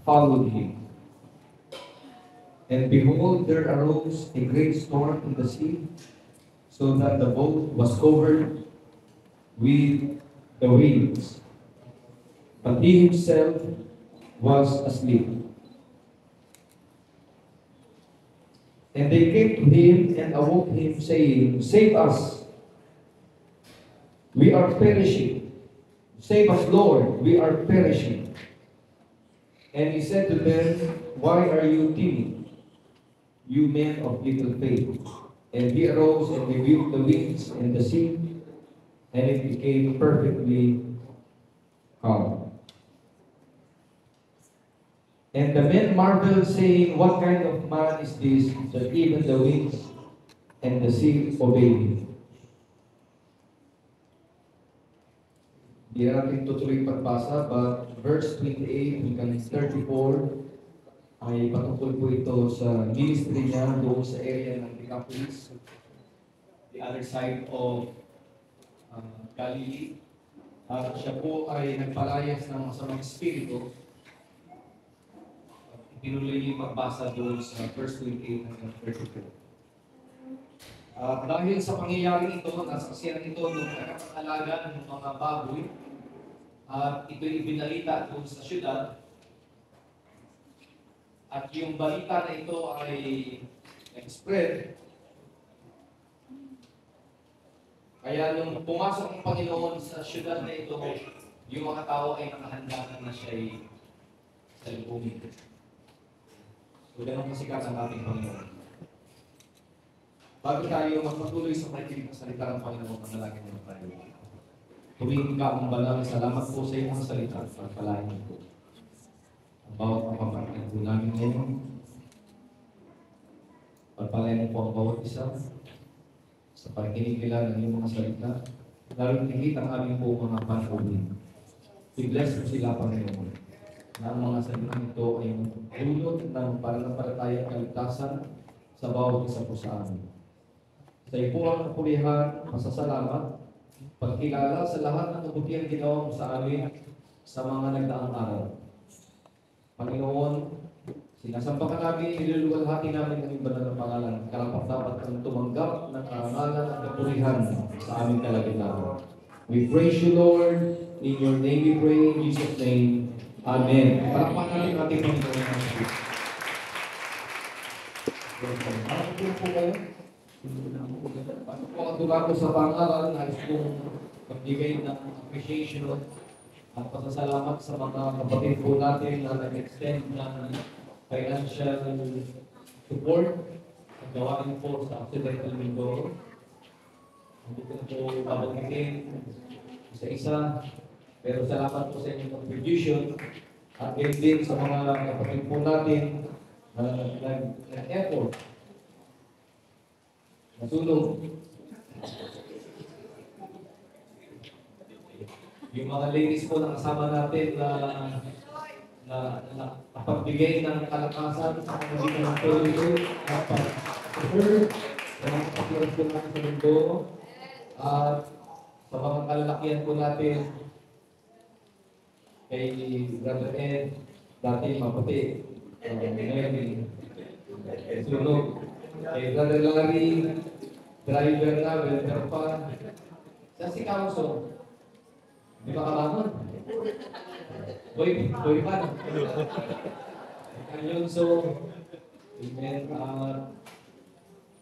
followed him. And behold, there arose a great storm in the sea, so that the boat was covered with the waves. But he himself was asleep. And they came to him and awoke him, saying, Save us, we are perishing. Save us, Lord, we are perishing. And he said to them, Why are you timid, you men of little faith? And he arose and rebuked the winds and the sea, and it became perfectly calm. And the men marveled, saying, What kind of man is this, that even the winds and the sea obey him? Di natin tutuloy pagbasa, but verse 28 hanggang 34 ay patungkol po ito sa ministry niya doon sa area ng Decapolis, the other side of Galilee. At siya po ay nagpalayas ng masamang espiritu. Tinuloy niya yung pagbasa doon sa verse 28 hanggang 34. Dahil sa pangyayaring ito, nasaksiyan ito ng nakakalaga ng mga baboy, at ito'y ibinalita doon sa syudad. At yung balita na ito ay nag-spread. Kaya nung pumasok ang Panginoon sa syudad na ito, yung mga tao ay nakahanda na siya'y salubungin. So, ganun kasikat ang ating Panginoon. Bago tayo magpatuloy sa pakikinig ng salita ng Panginoon, manalangin naman tayo. Tuwing ka ang banal, salamat po sa iyong salita at pagpalain po. Ang bawat kapapakinig po namin ngayon, pagpalain po ang bawat isa sa pakikinig nila ng iyong mga salita, lalo higit ang aming po mga panahon. I-bless po sila, Panginoon, na ang mga salita ito ay dulot ng pananampalatayang kaligtasan sa bawat isa po sa amin. Sa iyo po ang kapulihan, masasalamat, pagkilala sa lahat ng kabutihan ginawa mo sa amin sa mga nagdaang araw. Panginoon, sinasamba ka namin, niluluwalhati namin ang banal na pangalan. Karapat-dapat kang tumanggap ng karangalan at kapulihan sa aming kalagitnaan. We praise you, Lord. In your name we pray, in Jesus' name. Amen. Palakpan natin ating Panginoon. Ano po kayo? Paano po ang tula ko sa pangalan, nais kong magbigay ng appreciation at pasasalamat sa mga kapatid po natin na nag-extend ng financial support at gawain po sa Occidental Mindoro. Hindi ko po babanggitin isa-isa, pero salamat po sa inyong contribution at din sa mga kapatid po natin na nag-effort nasulong. Yung mga ladies po na kasama natin na pagbigay ng kalakasan sa mga dito ng Pilipinas, pag-serve sa mga kapatid po natin sa mundo, at sa mga kalalakihan po natin kay Brother Ed, dati maputi, Mary, sunog, kay Brother Larry, driver na, welder pa. Sa si Kauso, di ba kabangon? Boy pa. Ayun, so, amen.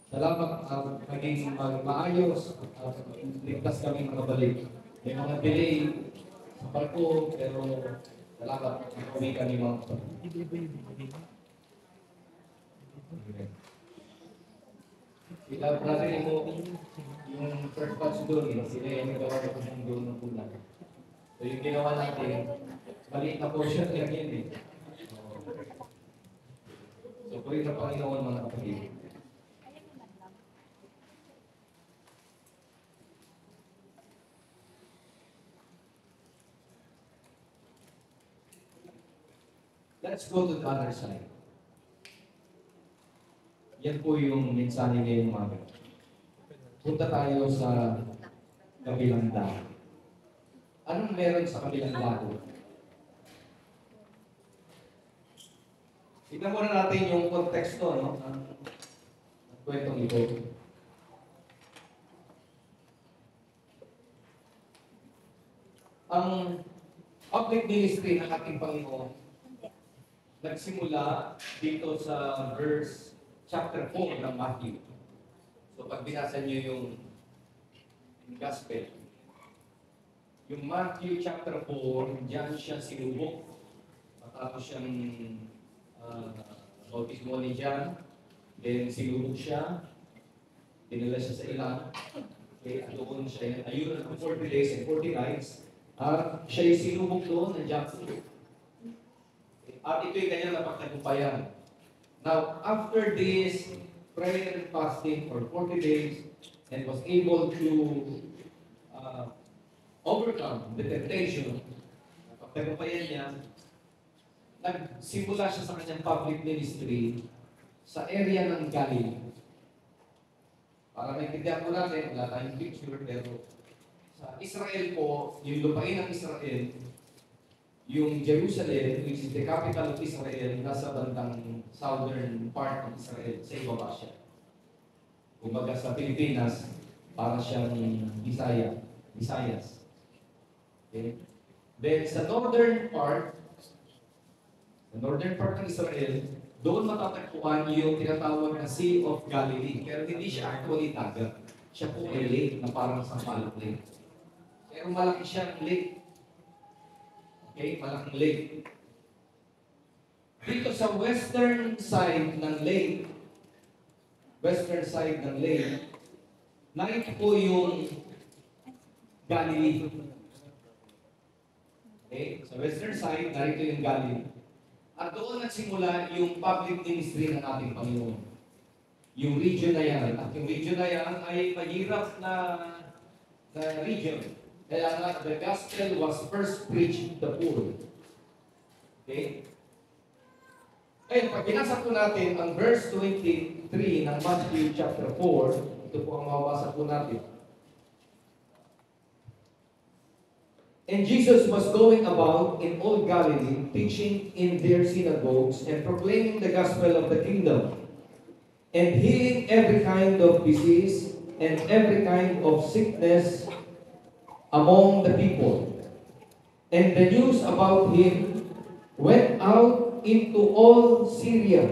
Salamat at maging maayos at ligtas kami makabalik. May mga delay sa parko, pero salamat at kami mga kapatid. Kita natin yung first batch doon, sila yung nagawa ko ng doon ng bulan. So yung ginawa natin, maliit na portion lang yun eh. So puri na Panginoon mga kapatid. Let's go to the other side. Yan po yung mensahe ngayong umaga. Punta tayo sa kabilang dako. Anong meron sa kabilang dako? Tignan muna natin yung konteksto, no? Ng kwentong ito. Ang public ministry ng ating Panginoon nagsimula dito sa verse chapter 4 ng Matthew. So pag binasa niyo yung Gospel, yung Matthew chapter 4, diyan siya sinubok. Matapos siyang bautismo ni John, then sinubok siya, dinala siya sa ilang, okay, at doon siya, ayun, 40 days and 40 nights, at siya yung sinubok doon, nandiyan po. At ito'y kanyang napagtagumpayan. Now, after this prayer and fasting for 40 days, and was able to overcome the temptation, napagtagumpayan niya, nagsimula siya sa kanyang public ministry sa area ng Galilee. Para maintindihan po natin, wala tayong picture, pero sa Israel po, yung lupain ng Israel, yung Jerusalem, which is the capital of Israel, nasa bandang southern part ng Israel, sa ibaba siya. Kumbaga sa Pilipinas, para siyang Visayas. Okay? Then sa northern part ng Israel, doon matatagpuan yung tinatawag na Sea of Galilee. Pero hindi siya actually dagat. Siya po ay lake na parang Sampaloc Lake. Pero malaki siyang lake. Okay, malaking lake. Dito sa western side ng lake, narito po yung Galilee. Okay, sa western side, narito yung Galilee. At doon nagsimula yung public ministry ng ating Panginoon. Yung region na yan. At yung region na yan ay mahirap na region. Kaya nga, the gospel was first preached to the poor. Okay? Ngayon, pag binasa po natin ang verse 23 ng Matthew chapter 4, ito po ang mababasa po natin. And Jesus was going about in all Galilee, teaching in their synagogues and proclaiming the gospel of the kingdom, and healing every kind of disease and every kind of sickness among the people. And the news about him went out into all Syria.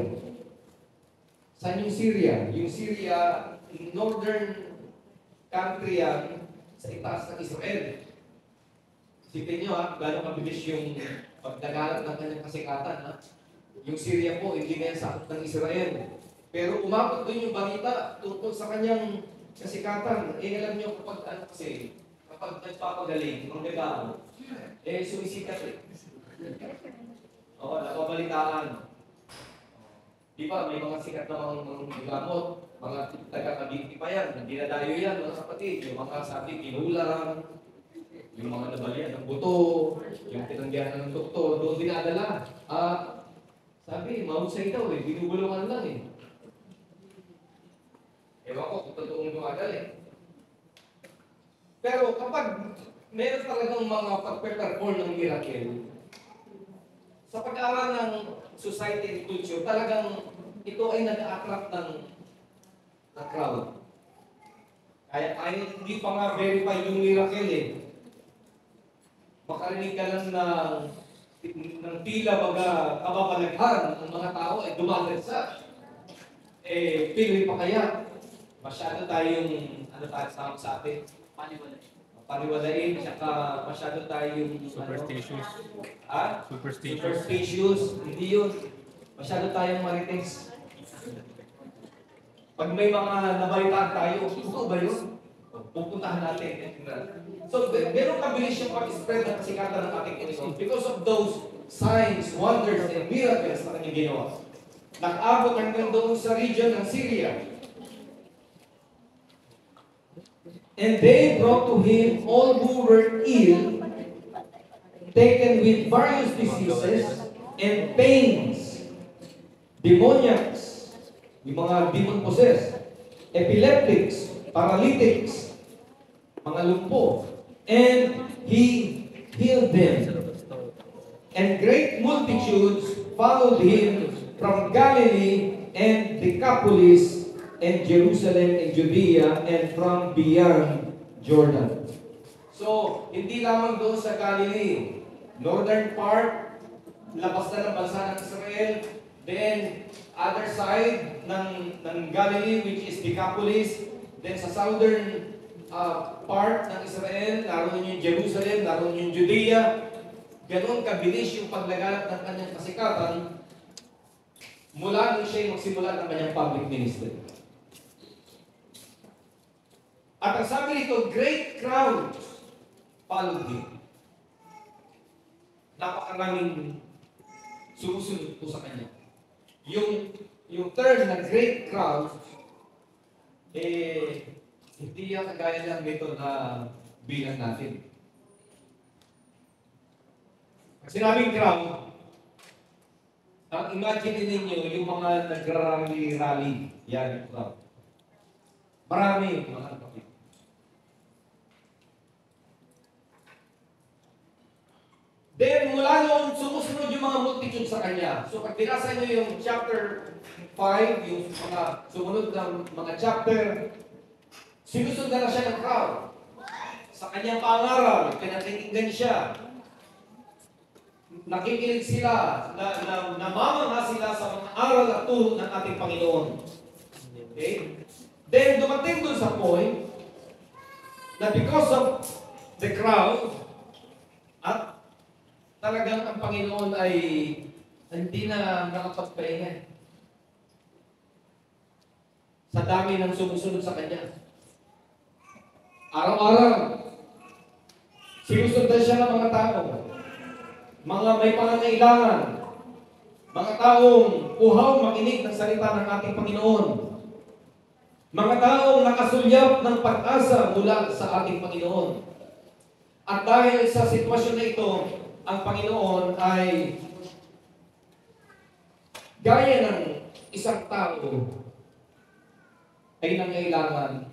Saan yung Syria? Yung Syria, northern country yan, sa itaas ng Israel. Sipin nyo gano'ng kabilis yung pagdagalat ng kanyang kasikatan. Yung Syria po, hindi na yan sakot ng Israel. Pero umabot doon yung balita tungkol sa kanyang kasikatan. Alam nyo kapag kapag nagpapagaling, manggagawa, sumisikat Oo, napabalitaan. Di ba, may mga sikat na mga gamot, mga taga-kabiti pa yan, dinadayo yan, mga kapatid, yung mga sabi, kinulang, yung mga nabalian ng buto, yung tinanggihan ng doktor, doon dinadala. Sabi, mahusay daw binubulungan lang Ewan ko kung totoong gumagal Pero kapag meron talagang mga pag-perform ng miracle, sa pag-aaral ng society and culture, talagang ito ay nag-attract ng crowd. Kaya hindi pa nga verify yung miracle Makarinig ka lang ng tila kababalaghan ng mga tao ay dumagansa. Pinoy pa kaya? Masyado tayong, tawag sa atin? Paniwalain, saka masyado tayong Superstitious. Superstitious. Hindi yun. Masyado tayong marites. Pag may mga nabalitaan tayo, gusto ba yun? Pupuntahan natin. So, meron kabilis yung pag-spread ng kasikatan ng ating Panginoon because of those signs, wonders, and miracles na kanyang ginawa. Nag-abot hanggang doon sa region ng Syria. And they brought to him all who were ill, taken with various diseases and pains, demoniacs, yung mga demon-possessed, epileptics, paralytics, mga lumpo, and he healed them. And great multitudes followed him from Galilee and Decapolis and Jerusalem and Judea and from beyond Jordan. So, hindi lamang doon sa Galilee. Northern part, labas na ng bansa ng Israel. Then, other side ng Galilee, which is Decapolis. Then, sa southern part ng Israel, naroon yung Jerusalem, naroon yung Judea. Ganon kabilis yung paglaganap ng kanyang kasikatan mula nung siya magsimula ng kanyang public ministry. At ang sabi nito, great crowds followed him. Napakaraming sumusunod po sa kanya. Yung term na great crowd, hindi yan kagaya lang nito na bilang natin. Pag sinabing crowd, ang imagine ninyo yung mga nagrarally-rally. Yan yung crowd. Marami mga kapatid. Then, mula noon, sumusunod yung mga multitude sa kanya. So, pag binasa nyo yung chapter 5, yung mga sumunod na mga chapter, sinusundan na siya ng crowd. Sa kanyang pangaral, pinakikinggan siya. Nakikinig sila, namamanga sila sa mga aral at turo ng ating Panginoon. Okay? Then, dumating dun sa point na because of the crowd, at talagang ang Panginoon ay hindi na nakapagpahinga. Sa dami ng sumusunod sa Kanya. Araw-araw, sinusundan siya ng mga tao. Mga may pangangailangan. Mga taong uhaw makinig ng salita ng ating Panginoon. Mga taong nakasulyap ng pag-asa mula sa ating Panginoon. At dahil sa sitwasyon na ito, ang Panginoon ay gaya ng isang tao ay nangailangan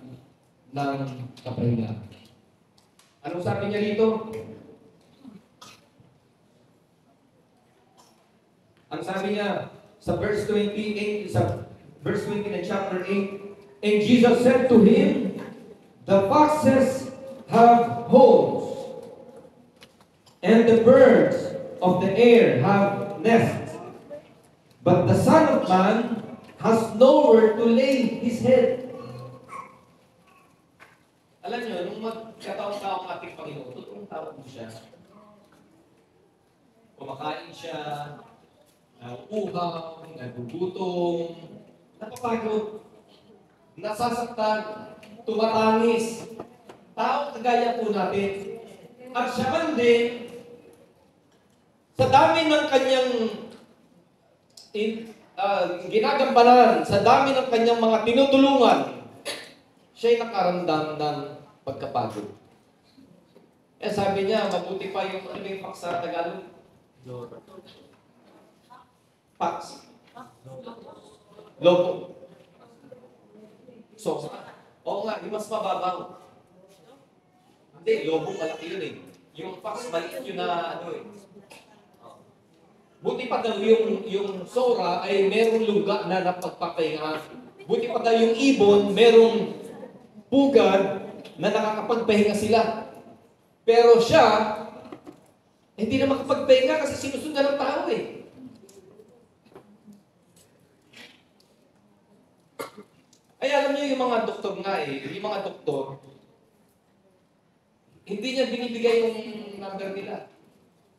ng kapahinga. Anong sabi niya dito? Ang sabi niya sa verse 28, sa verse 20 ng chapter 8, and Jesus said to him, the foxes have holes, and the birds of the air have nests, but the Son of Man has nowhere to lay his head. Alam niyo, nung magkataong-taong ating Panginoon, totoong tao mo siya. Kumakain siya, nauuhaw, nagugutom, napapagod, nasasaktan, tumatangis. Tao kagaya po natin. At siya man din, sa dami ng kanyang ginagampanan, sa dami ng kanyang mga tinutulungan, siya'y nakaramdam ng pagkapagod. Eh sabi niya, mabuti pa yung ano yung fox sa Tagalog? Fox. Lobo. So, oo nga, yung mas mababaw. Hindi, lobo malaki yun eh. Yung fox maliit yun na ano eh. Buti pa daw yung sora ay merong luga na napagpapahinga. Buti pa daw yung ibon, merong pugad na nakakapagpahinga sila. Pero siya, hindi na makapagpahinga kasi sinusundan ng tao eh. Ay alam niyo yung mga doktor nga eh, yung mga doktor, hindi niya binibigay yung number nila.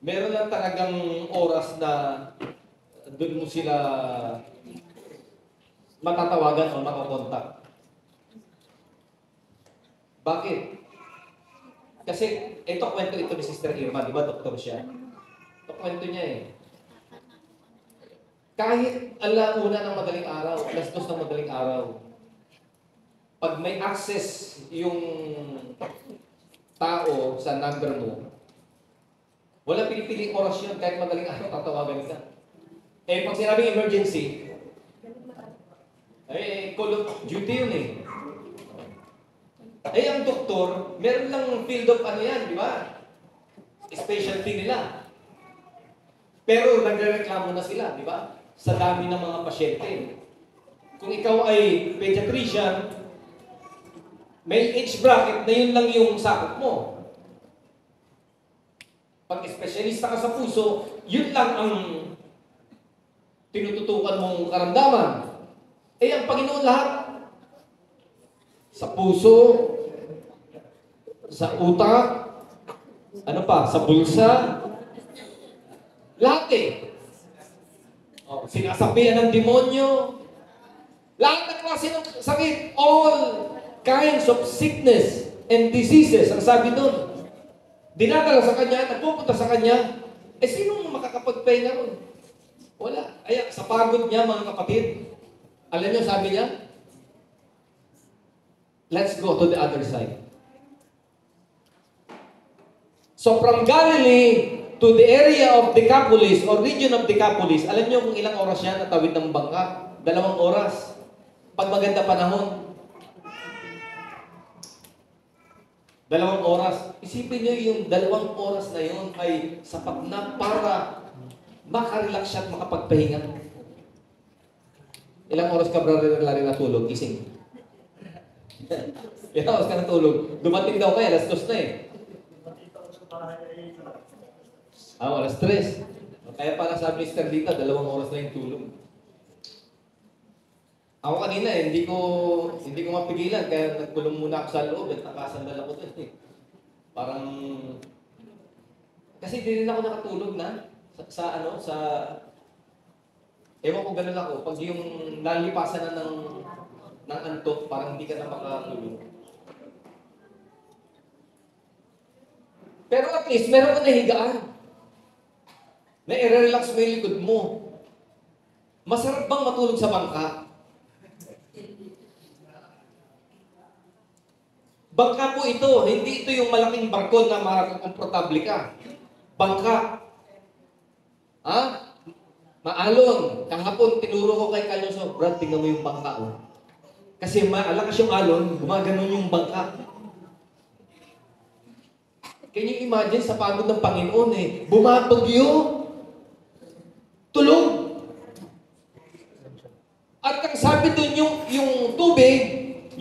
Meron lang talagang oras na doon mo sila matatawagan o makakontak. Bakit? Kasi ito kwento ito ni Sister Irma, di ba doktor siya? Ito kwento niya eh. Kahit alauna ng madaling araw, alas 2 ng madaling araw, pag may access yung tao sa number mo, wala pinipiling oras yun, kahit madaling araw, tatawagan ka. Eh, pag sinabing emergency, call of duty yun eh. Eh, ang doktor, meron lang field of ano yan, di ba? Specialty nila. Pero nagrereklamo na sila, di ba? sa dami ng mga pasyente. Kung ikaw ay pediatrician, may age bracket na yun lang yung sakop mo. Pag espesyalista ka sa puso, yun lang ang tinututukan mong karamdaman. Eh, ang Panginoon lahat, sa puso, sa utak, ano pa, sa bulsa, lahat eh. Oh, sinasabihan ng demonyo, lahat ng klase ng sakit, all kinds of sickness and diseases, ang sabi doon. Dinadala sa kanya, nagpupunta sa kanya, eh sinong makakapagpahinga ron? Wala. Ay, sa pagod niya, mga kapatid, alam niyo, sabi niya, let's go to the other side. So from Galilee to the area of Decapolis or region of Decapolis, alam niyo kung ilang oras yan natawid ng bangka? 2 oras. Pag maganda panahon. 2 oras. Isipin niyo yung 2 oras na yun ay sapat na para makarelax siya at makapagpahinga. Ilang oras ka brother Larry natulog? Gising. Ilang oras ka natulog? Dumating daw kayo, alas 2 na eh. Alas 3. Kaya pala sabi ni Mr. Dita, 2 oras na yung tulog. Ako kanina hindi ko mapigilan, kaya nagkulong muna ako sa loob at nakasandal ako doon eh. Parang, kasi di rin ako nakatulog na sa ewan ko ganun ako, pag yung nalipasan na ng antok, parang hindi ka na makatulog. Pero at least, meron ka na higaan. Na i-relax mo yung likod mo. Masarap bang matulog sa bangka? Bangka po ito, hindi ito yung malaking barko na makakomportable ka. Bangka. Ha? Maalon. Kahapon, tinuro ko kay Kalyoso, Brad, tingnan mo yung bangka. Oh. Kasi malakas yung alon, gumaganon yung bangka. Can you imagine sa pagod ng Panginoon eh, bumabagyo, tulog. At ang sabi doon yung tubig,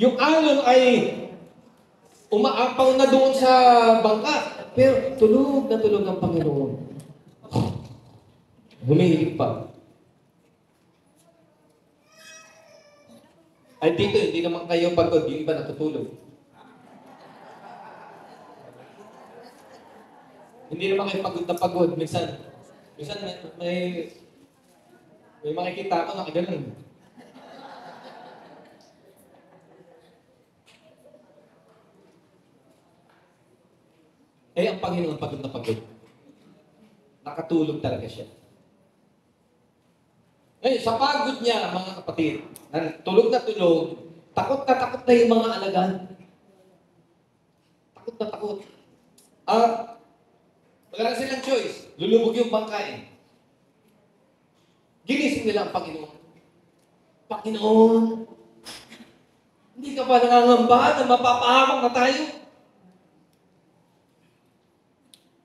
yung alon ay umaapaw na doon sa bangka. Pero tulog na tulog ang Panginoon. Humihilig pa. Ay dito, hindi naman kayo pagod, yung iba natutulog. Hindi naman kayo pagod na pagod. Minsan may makikita ako nakaganon. Eh, ang Panginoon pagod na pagod. Nakatulog talaga siya. Ngayon, sa pagod niya, mga kapatid, tulog na tulog, takot na yung mga alagad. Takot na takot. Wala silang choice. Lulubog yung bangka eh. Ginising nila ang Panginoon. Panginoon, hindi ka ba nangangamba na mapapahamak na tayo?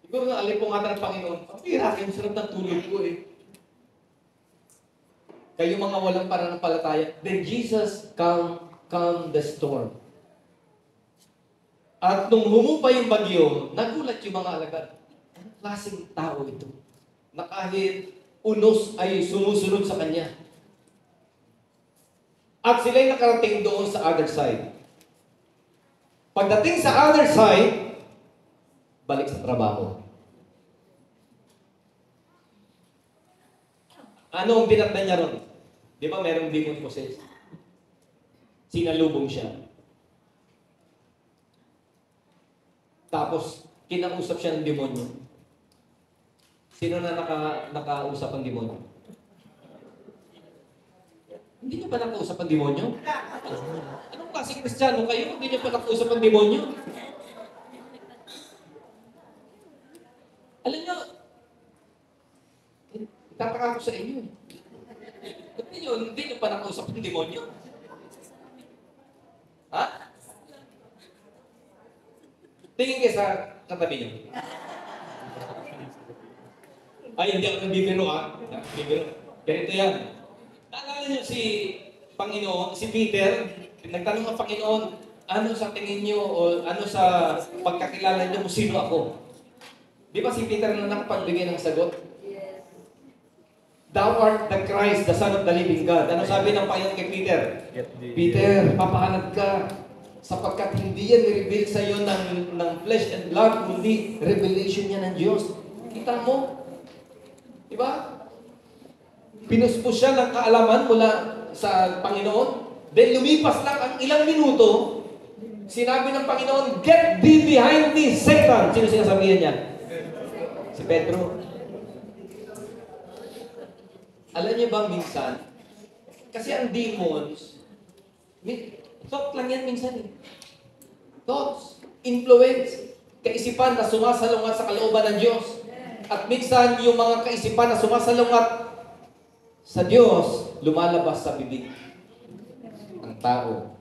Siguro na alipungatan ng Panginoon, pambira kayo, sarap ng tulog ko eh. Kayo mga walang pananampalataya, then Jesus calmed the storm. At nung humupa yung bagyo, nagulat yung mga alagad. Anong klaseng tao ito? Na kahit unos ay sumusunod sa kanya. At sila'y nakarating doon sa other side. Pagdating sa other side, balik sa trabaho. Ano ang binatnan niya ron? Di ba merong demon possessed? Sinalubong siya. Tapos, kinausap siya ng demonyo. Sino na nakausap ang demonyo? Hindi niyo pa nakausap ang demonyo? Anong klaseng Kristiyano kayo? Hindi niyo pa nakausap ang demonyo? Alam niyo, itataka ko sa inyo. Hindi niyo pa nakausap ang demonyo? Ha? Tingin kayo sa katabi niyo. Ay, hindi ako nagbibiro ah. Nagbibiro. Ganito yan. Naalala niyo si Panginoon, si Peter, nagtanong ang Panginoon, ano sa tingin niyo o ano sa pagkakilala niyo kung sino ako? Di ba si Peter na nakapagbigay ng sagot? Thou art the Christ, the Son of the living God. Ano sabi ng Panginoon kay Peter? Peter, papahanag ka sapagkat hindi yan i-reveal sa iyo ng flesh and blood, kundi revelation niya ng Diyos. Kita mo? Di ba? Pinuspos siya ng kaalaman mula sa Panginoon. Then lumipas lang ang ilang minuto, sinabi ng Panginoon, "Get thee behind me, Satan." Sino sinasabihan niya? Si Pedro. Alam niyo ba minsan, kasi ang demons, thought lang yan minsan eh. Thoughts, influence, kaisipan na sumasalungat sa kalooban ng Diyos. At minsan yung mga kaisipan na sumasalungat sa Diyos, lumalabas sa bibig ng tao.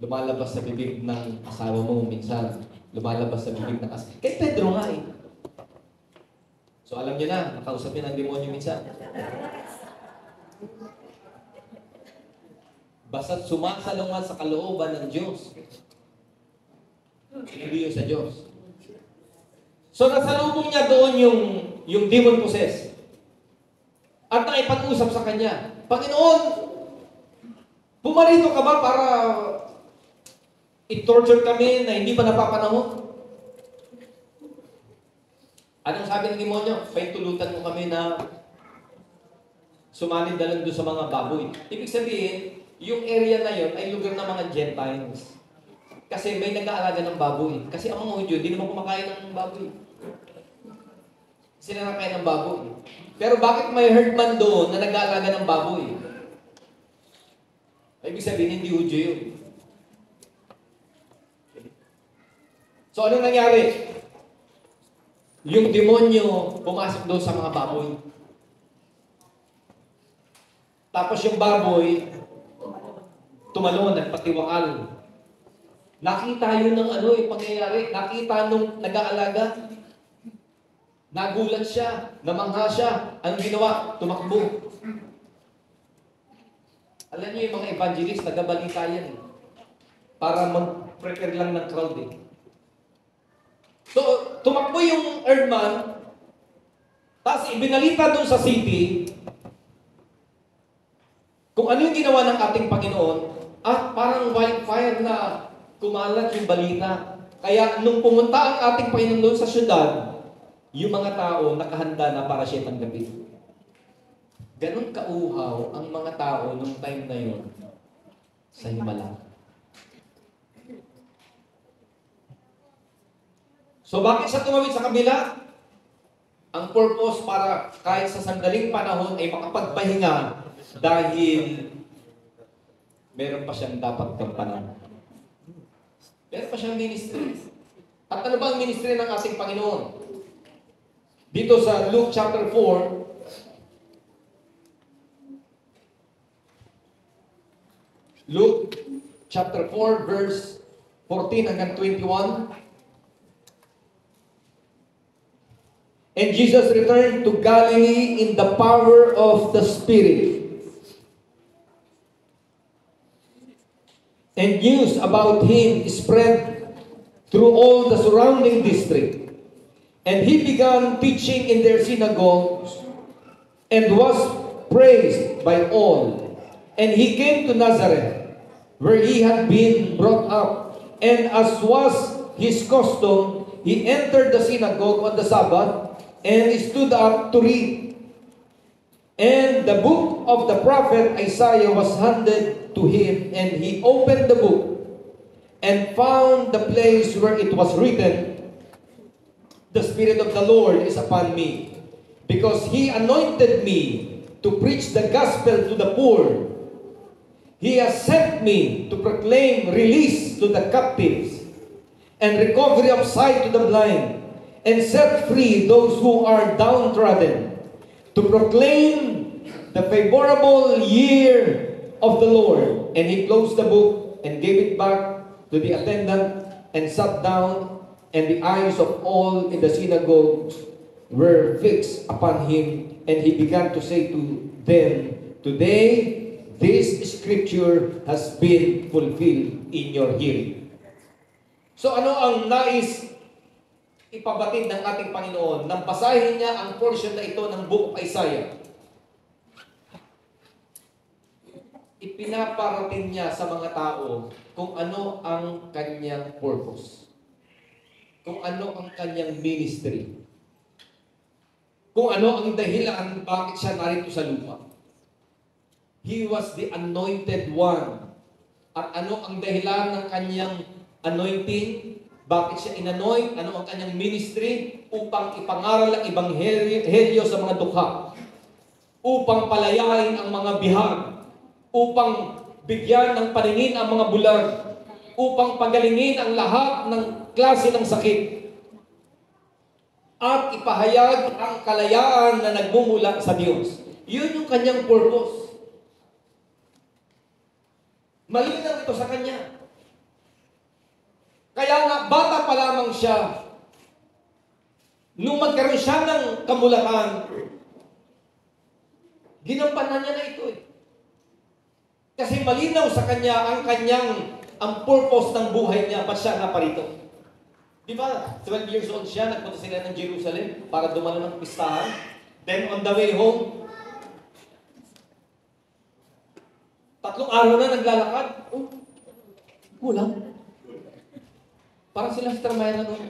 Lumalabas sa bibig ng asawa mo minsan. Lumalabas sa bibig ng asawa. Kay Pedro nga eh. So alam niyo na, nakausap niyo ng demonyo minsan. Basta't sumasalungat sa kalooban ng Diyos. Hindi yun sa Diyos. So nasalubong niya doon yung demon possessed. At nakipag-usap sa kanya, Panginoon, pumarito ka ba para i-torture kami na hindi pa napapanahon? Anong sabi ng demonyo? Paintulutan mo kami na sumanib na lang doon sa mga baboy. Ibig sabihin, yung area na yon ay lugar ng mga Gentiles. Kasi may nag-aalaga ng baboy. Kasi ang mga Hudyo, di naman kumakain ng baboy. Sila nakakain ng baboy. Pero bakit may herdman doon na nag-aalaga ng baboy? Ibig sabihin, hindi Hudyo yun. So, anong nangyari? Yung demonyo pumasok doon sa mga baboy. Tapos yung baboy, tumalon, nagpatiwakal. Nakita yun ng pangyayari. Nakita nung nag-aalaga. Nagulat siya, namangha siya. Anong ginawa? Tumakbo. Alam niyo yung mga evangelist, nagabalita yan. Para mag-prepare lang ng crowd eh. So, tumakbo yung herdman, tapos ibinalita doon sa city, kung ano yung ginawa ng ating Panginoon, at parang wildfire na kumalat yung balita. Kaya nung pumunta ang ating Panginoon doon sa syudad, yung mga tao nakahanda na para siya tanggapin. Ganon kauhaw ang mga tao nung time na yun sa Himala. So bakit siya tumawid sa kabila? Ang purpose para kahit sa sandaling panahon ay makapagpahinga dahil meron pa siyang dapat gampanan. Meron pa siyang ministry. At ano ba ang ministry ng ating Panginoon? Dito sa Luke chapter 4, Luke chapter 4 verse 14 hanggang 21. And Jesus returned to Galilee in the power of the Spirit. And news about him spread through all the surrounding district. And he began teaching in their synagogues and was praised by all. And he came to Nazareth, where he had been brought up. And as was his custom, he entered the synagogue on the Sabbath and stood up to read. And the book of the prophet Isaiah was handed to him, and he opened the book and found the place where it was written, "The Spirit of the Lord is upon me, because He anointed me to preach the gospel to the poor. He has sent me to proclaim release to the captives and recovery of sight to the blind, and set free those who are downtrodden, to proclaim the favorable year of the Lord." And he closed the book and gave it back to the attendant and sat down. And the eyes of all in the synagogue were fixed upon him, and he began to say to them, "Today, this scripture has been fulfilled in your hearing." So ano ang nais ipabatid ng ating Panginoon? Nang basahin niya ang portion na ito ng Book of Isaiah, ipinaparating niya sa mga tao kung ano ang kanyang purpose, kung ano ang kanyang ministry, kung ano ang dahilan bakit siya narito sa lupa. He was the anointed one. At ano ang dahilan ng kanyang anointing? Bakit siya inanoint? Ano ang kanyang ministry? Upang ipangaral ang ebanghelyo sa mga dukha. Upang palayain ang mga bihag. Upang bigyan ng paningin ang mga bulag. Upang pagalingin ang lahat ng klase ng sakit. At ipahayag ang kalayaan na nagmumula sa Diyos. Yun yung kanyang purpose. Malinaw ito sa kanya. Kaya nga, bata pa lamang siya. Nung magkaroon siya ng kamulatan, ginampanan niya na ito eh. Kasi malinaw sa kanya ang purpose ng buhay niya, ba't siya naparito? Di ba? 12 years old siya, nagpunta sila ng Jerusalem para dumalo ng pistahan. Then on the way home, 3 araw na naglalakad. Oh, kulang. Parang sila sa Termayra nung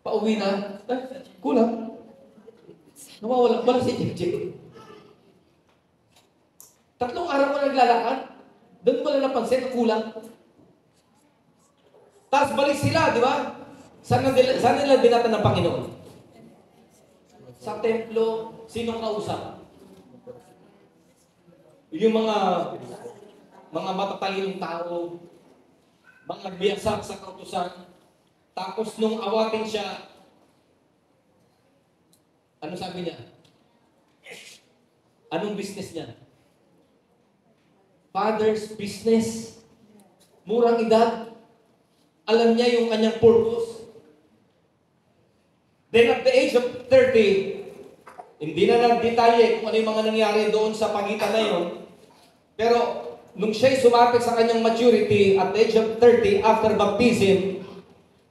pauwi na. Kulang. Nawawala. Wala si Jig. 3 araw na naglalakad. Doon mo lang napansin, kulang. Tapos balik sila, di ba? Saan nila binata ng Panginoon? Sa templo, sinong kausap? Yung mga matatalinong tao, mga nagbiyasak sa kautusan. Tapos nung awatin siya, ano sabi niya? Anong business niya? Father's business. Murang edad. Alam niya yung kanyang purpose. Then at the age of 30, hindi na nagdetalye kung ano yung mga nangyari doon sa pagitan na yun. Pero nung siya'y sumapit sa kanyang maturity at the age of 30 after baptism,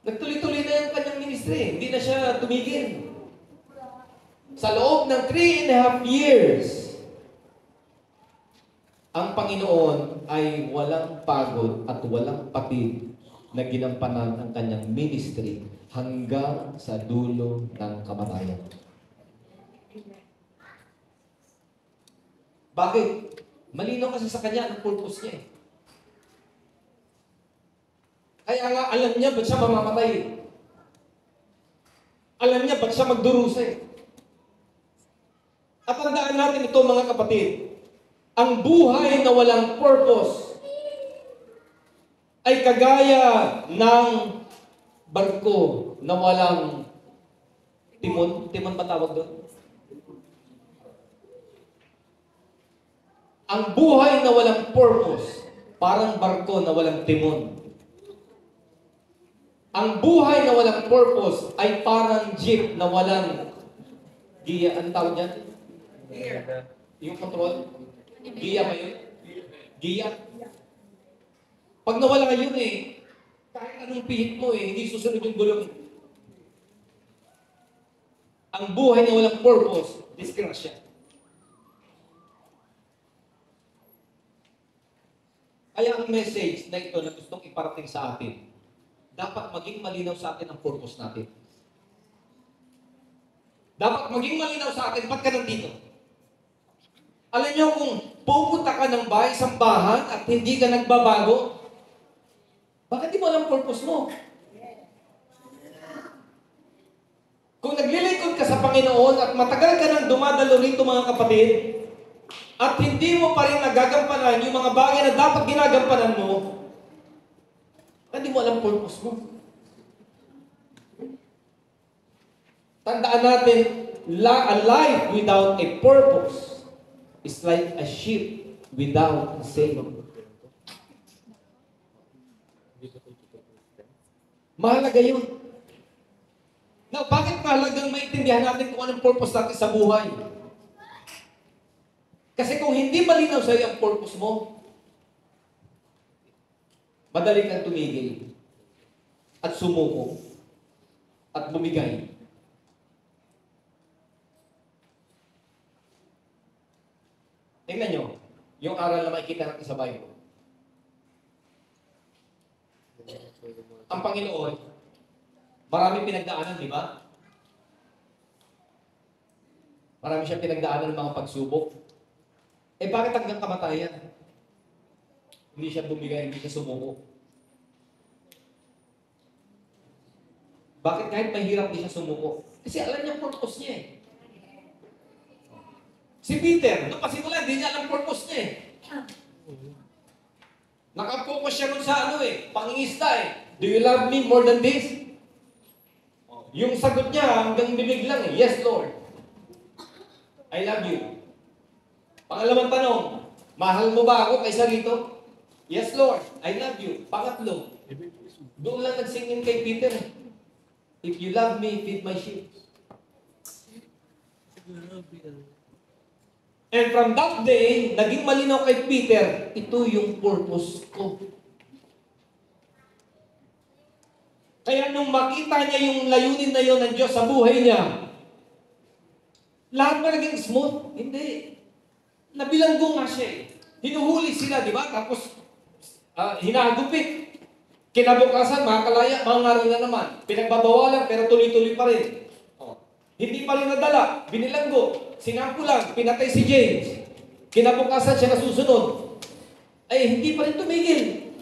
nagtuloy-tuloy na yung kanyang ministry. Hindi na siya tumigil. Sa loob ng 3.5 years, ang Panginoon ay walang pagod at walang patid na ginampanan ang kanyang ministry hanggang sa dulo ng kamatayan. Bakit? Malinaw kasi sa kanya ang purpose niya eh. Kaya nga alam niya ba't siya mamamatay. Alam niya ba't siya magdurusa eh. At tandaan natin ito mga kapatid. Ang buhay na walang purpose ay kagaya ng barko na walang timon. Timon ba tawag doon? Ang buhay na walang purpose, parang barko na walang timon. Ang buhay na walang purpose ay parang jeep na walang giya. Anong tawag niyan? Gear. Yung control? Giya ba yun? Giya. Pag nawala yun eh, kahit anong pihit mo eh, hindi susunod yung gulong. Ang buhay na walang purpose, disgrasya. Kaya ang message na ito na gustong iparating sa atin, dapat maging malinaw sa atin ang purpose natin. Dapat maging malinaw sa atin, ba't ka nandito? Alam niyo kung pupunta ka ng bahay-sambahan at hindi ka nagbabago, bakit di mo alam purpose mo? Kung naglilingkod ka sa Panginoon at matagal ka nang dumadalo rito mga kapatid, at hindi mo pa rin nagagampanan yung mga bagay na dapat ginagampanan mo, hindi mo alam purpose mo. Tandaan natin, a life without a purpose is like a ship without a sail. Mahalaga yun. Now, bakit mahalagang maintindihan natin kung anong purpose natin sa buhay? Kasi kung hindi malinaw sa'yo ang purpose mo, madali kang tumigil at sumuko at bumigay. Tingnan nyo, yung aral na makikita natin sa Bible. Ang Panginoon, maraming pinagdaanan, di ba? Marami siyang pinagdaanan ng mga pagsubok. Eh bakit hanggang kamatayan? Hindi siya bumigay, hindi siya sumuko. Bakit kahit mahirap hindi siya sumuko? Kasi alam niya ang purpose niya eh. Si Peter, nung pasimula, hindi niya alam purpose niya eh. Nakapokus siya nun sa pangingisda eh. Do you love me more than this? Yung sagot niya hanggang bibig lang eh. Yes, Lord. I love you. Pangalawang tanong, mahal mo ba ako kaysa rito? Yes, Lord. I love you. Pangatlo, doon lang nagsingin kay Peter. If you love me, feed my sheep. And from that day, naging malinaw kay Peter, ito yung purpose ko. Kaya nung makita niya yung layunin na yun ng Diyos sa buhay niya, lahat ba naging smooth? Hindi. Nabilanggo nga siya eh. Hinuhuli sila, di ba? Tapos, hinagupit. Kinabukasan, makakalaya, mangaral na naman. Pinagbabawalan, pero tuloy-tuloy pa rin. Hindi pa rin nadala, binilanggo, sinampulan, pinatay si James. Kinabukasan siya nasusunod. Ay, hindi pa rin tumigil.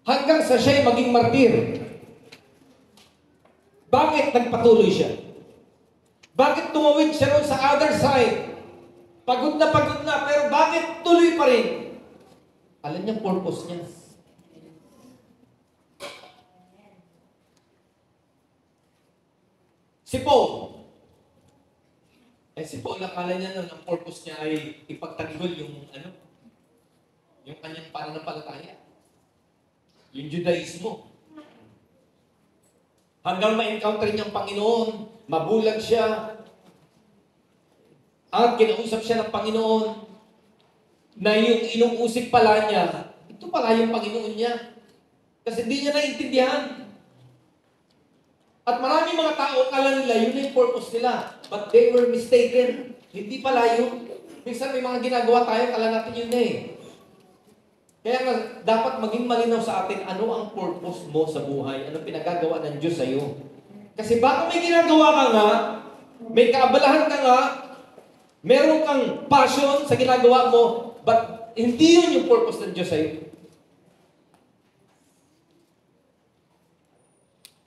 Hanggang sa siya'y maging martir. Bakit nagpatuloy siya? Bakit tumawid siya ron sa other side? Pagod na, pero bakit tuloy pa rin? Alam niya purpose niya. Si Paul. Si Paul, akala niya nun, ang purpose niya ay ipagtanggol yung kanyang pananampalataya. Yung Judaismo. Hanggang ma-encounter niya ang Panginoon, mabulag siya, at kinausap siya ng Panginoon, na yung inuusig pala niya, ito pala yung Panginoon niya. Kasi hindi niya naintindihan. At maraming mga tao, akala nila, yun yung purpose nila. But they were mistaken. Hindi pala yun. Minsan may mga ginagawa tayo, akala natin yun eh. Kaya nga, dapat maging malinaw sa atin, ano ang purpose mo sa buhay? Ano pinagagawa ng Diyos sa iyo? Kasi baka may ginagawa ka nga, may kaabalahan ka nga, meron kang passion sa ginagawa mo, but hindi yun yung purpose ng Diyos sa iyo.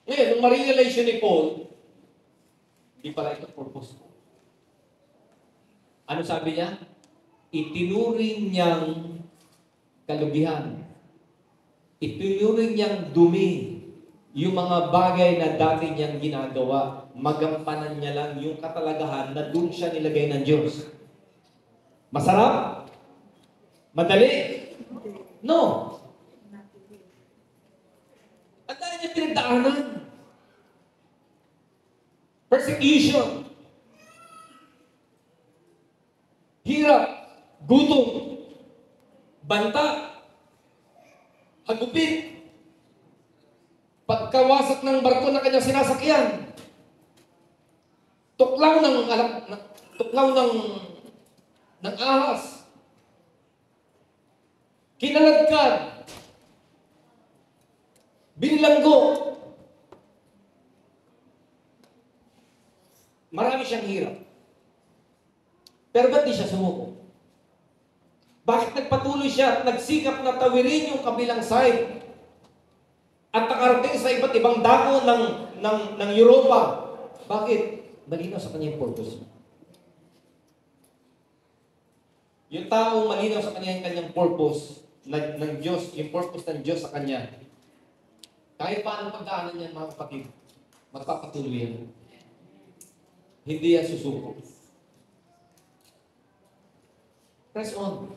Ngayon, nung ma-realization ni Paul, di pala ito purpose ko. Ano sabi niya? Itinuring niyang kalugihan. Itinuring niyang dumi yung mga bagay na dati niyang ginagawa. Magampanan niya lang yung katalagahan na doon siya nilagay ng Diyos. Masarap? Madali? No. Ang dami niya pinagdaanan. Persecution. Hirap. Gutom. Banta. Hagupit. Pagkawasak ng barko na kanyang sinasakyan. Tuklaw ng ahas. Kinaladkad. Binilanggo. Marami siyang hirap. Pero ba't di siya sumuko? Bakit nagpatuloy siya at nagsikap na tawirin yung kabilang side? At nakarating sa iba't ibang dako ng Europa. Bakit? Malinaw sa kanya yung purpose. Yung taong malinaw sa kanya yung kanyang purpose ng Diyos, yung purpose ng Diyos sa kanya, kahit paano pagdaanan niya, mga kapatid, magpapatuloy yan. Hindi yan susuko. Press on.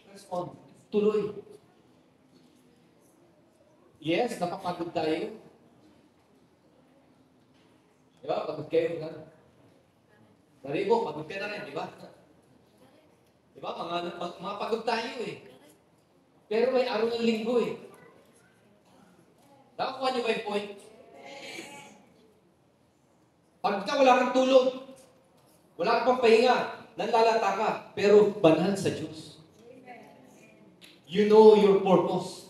Press on. Tuloy. Yes, napapagod tayo. Di ba? Pagod kayo. Nari mo, pagod ka na rin, di ba? Di ba? Mga pagod tayo eh. Pero may araw ng linggo eh. Nakakuha niyo ba yung point? Pagka wala kang tulog, wala kang pampahinga, nanlalata ka, pero banal sa Diyos. You know your purpose.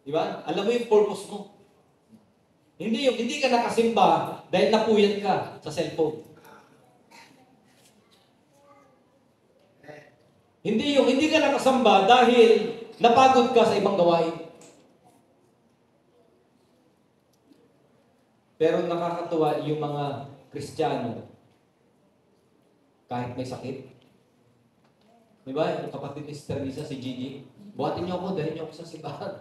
Di ba? Alam mo yung purpose mo. Hindi ka nakasimba dahil napuyat ka sa cellphone. Hindi ka nakasamba dahil napagod ka sa ibang gawain. Pero nakakatuwa yung mga Kristiyano kahit may sakit. Di ba? Yung kapatid ni Sister Lisa, si Gigi, buhatin niyo ako, dahil niyo ako sa simbahan.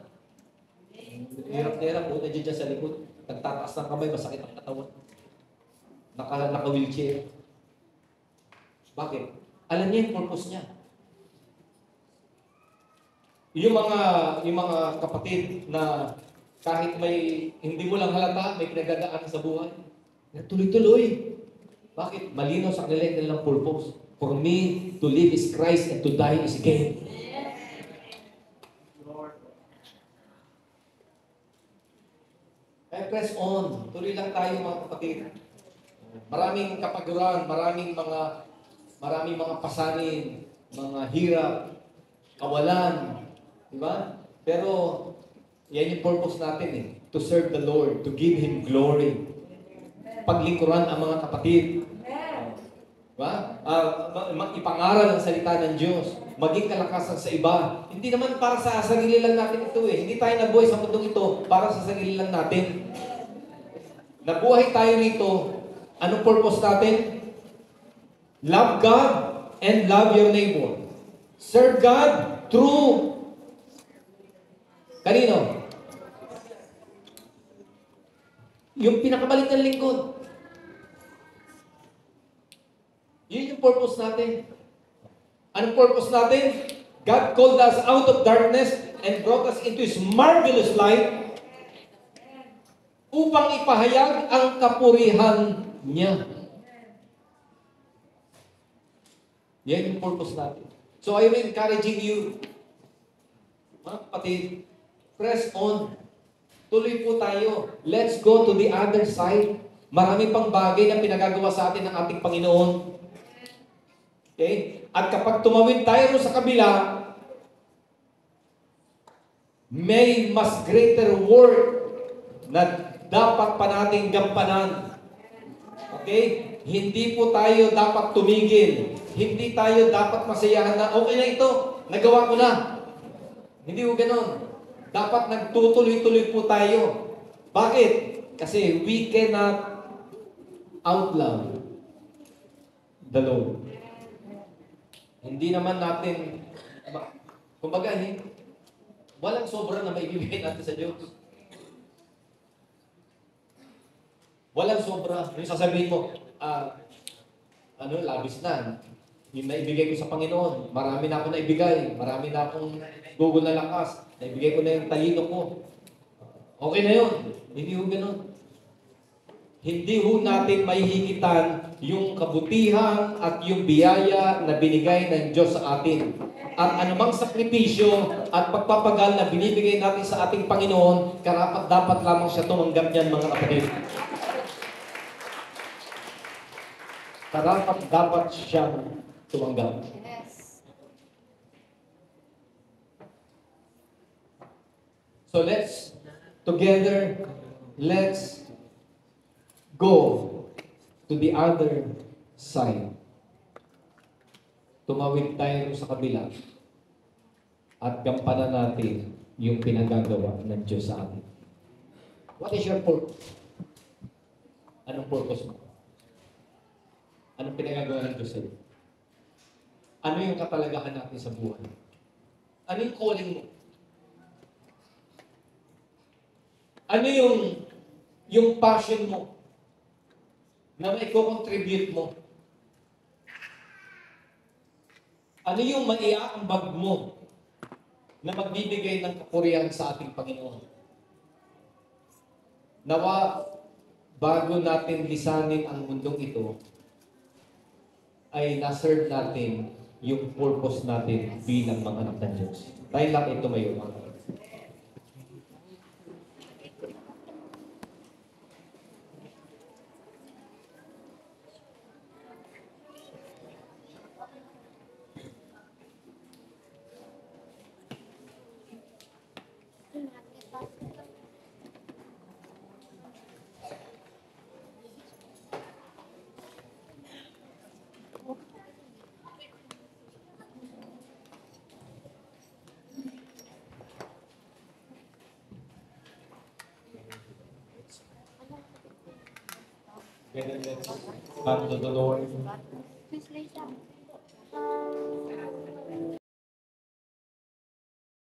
Hirap na hirap, nandiyan dyan sa likod. Nagtataas ng kamay, masakit ang katawan. Naka-wheelchair. Bakit? Alam niya yung purpose niya. Yung mga kapatid na kahit hindi mo lang halata, may pinagdadaan sa buhay. Tuloy-tuloy. Bakit? Malinaw sa kanila yung kanilang purpose. For me, to live is Christ and to die is gain. Press on. Tuloy lang tayo mga kapatid. Maraming kapaguran, maraming mga pasanin, mga hirap, kawalan. Diba? Pero, yan yung purpose natin eh. To serve the Lord, to give Him glory. Paglingkuran ang mga kapatid. Diba? Ipangaral ang salita ng Diyos. Maging kalakasan sa iba. Hindi naman para sa sarili lang natin ito eh. Hindi tayo nabuhay sa mundong ito para sa sarili lang natin. Nabuhay tayo rito. Anong purpose natin? Love God and love your neighbor. Serve God through kanino? Yung pinakabalik ng lingkod. Yun yung purpose natin. Anong purpose natin? God called us out of darkness and brought us into His marvelous light upang ipahayag ang kapurihan niya. Yan yung purpose natin. So I am encouraging you, mga kapatid, press on. Tuloy po tayo. Let's go to the other side. Marami pang bagay na pinagagawa sa atin ng ating Panginoon. Okay? At kapag tumawid tayo sa kabila, may mas greater work na dapat pa nating gampanan. Okay? Hindi po tayo dapat tumigil. Hindi tayo dapat masayahan na, okay na ito, nagawa ko na. Hindi po ganon. Dapat nagtutuloy-tuloy po tayo. Bakit? Kasi we cannot outlaw the Lord. Hindi naman natin, kumbaga, walang sobra na maibibigay natin sa Diyos. Walang sobra. Yung sasabihin mo, labis na. Yung naibigay ko sa Panginoon, marami na ako naibigay. Marami na akong gugol na lakas. Naibigay ko na yung talino ko. Okay na yun. Hindi ho ganun. Hindi ho natin mahihigitan yung kabutihan at yung biyaya na binigay ng Diyos sa atin. At anumang sakripisyo at pagpapagal na binibigay natin sa ating Panginoon, karapat dapat lamang siya tumanggap niyan, mga kapatid. Karapat dapat siya tumanggap. So let's go to the other side. Tumawid tayo sa kabila at gampanan natin yung pinagagawa ng Diyos sa atin. What is your purpose? Anong purpose mo? Anong pinagagawa ng Diyos sa iyo? Ano yung katalagahan natin sa buhay? Ano yung calling mo? Ano yung passion mo na maiko-contribute mo? Ano yung maiaambag mo na magbibigay ng kapurihan sa ating Panginoon. Nawa, bago natin lisanin ang mundong ito, ay naserve natin yung purpose natin bilang mga anak ng Diyos. Tayo lang ito may mga. Ganun, let's come to the Lord. Please lay down.